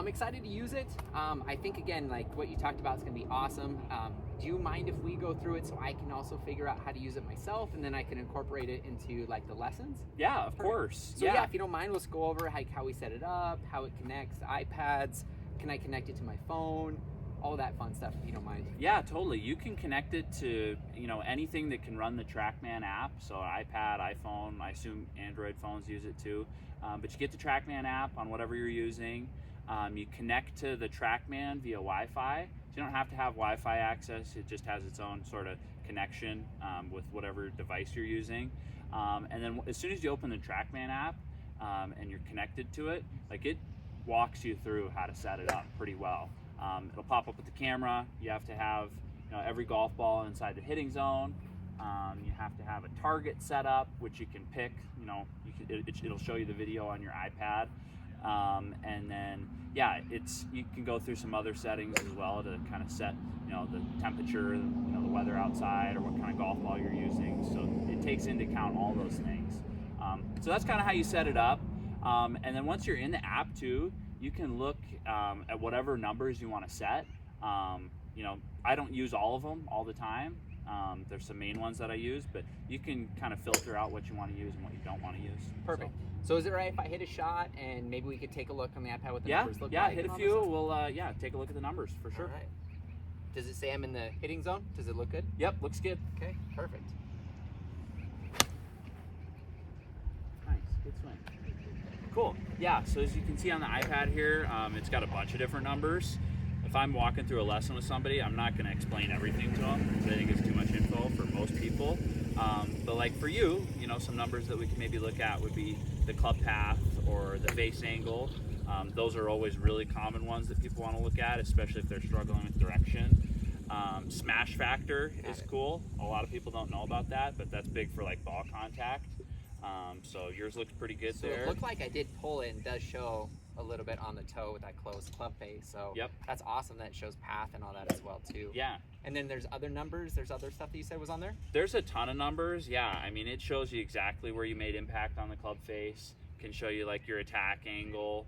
I'm excited to use it. I think, again, like what you talked about is going to be awesome. Do you mind if we go through it so I can also figure out how to use it myself, and then I can incorporate it into like the lessons? Yeah, of course. So yeah, if you don't mind, let's go over how we set it up, how it connects to iPads. Can I connect it to my phone? All that fun stuff, if you don't mind. Yeah, totally. You can connect it to, anything that can run the Trackman app. So iPad, iPhone, I assume Android phones use it too. But you get the Trackman app on whatever you're using. You connect to the Trackman via Wi-Fi. So you don't have to have Wi-Fi access. It just has its own sort of connection with whatever device you're using. And then as soon as you open the Trackman app and you're connected to it, like it walks you through how to set it up pretty well. It'll pop up with the camera. You have to have every golf ball inside the hitting zone. You have to have a target set up, which you can pick. It'll show you the video on your iPad. And then you can go through some other settings as well to kind of set the temperature, the weather outside, or what kind of golf ball you're using. So it takes into account all those things. So that's kind of how you set it up. And then once you're in the app too, you can look at whatever numbers you want to set. I don't use all of them all the time. There's some main ones that I use, but you can kind of filter out what you want to use and what you don't want to use. Perfect. So is it right if I hit a shot and maybe we could take a look on the iPad what the numbers look like? Yeah, hit a few. We'll take a look at the numbers for sure. All right. Does it say I'm in the hitting zone? Does it look good? Yep, looks good. Okay, perfect. Nice, good swing. Cool. Yeah, so as you can see on the iPad here, it's got a bunch of different numbers. If I'm walking through a lesson with somebody, I'm not going to explain everything to them because I think it's too much info for most people. But like for you, some numbers that we can maybe look at would be the club path or the face angle. Those are always really common ones that people want to look at, especially if they're struggling with direction. Smash factor is cool. A lot of people don't know about that, but that's big for like ball contact. So yours looks pretty good there. It looked like I did pull it and does show a little bit on the toe with that closed club face. So that's awesome that it shows path and all that as well too. Yeah. And then there's other numbers, there's other stuff that you said was on there? There's a ton of numbers, yeah. I mean, it shows you exactly where you made impact on the club face. Can show you like your attack angle,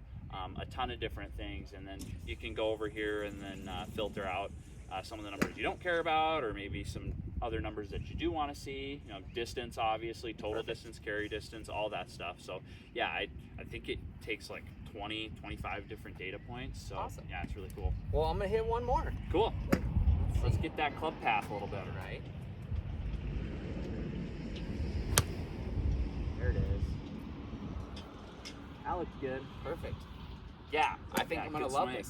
a ton of different things. And then you can go over here and then filter out some of the numbers you don't care about, or maybe some other numbers that you do want to see. Distance, obviously, total distance, carry distance, all that stuff. So yeah, I think it takes like 25 different data points. So awesome. Yeah, it's really cool. Well, I'm gonna hit one more. Cool. Let's get that club path a little better. Right. There it is. That looks good. Perfect. Yeah. I think I'm gonna love this.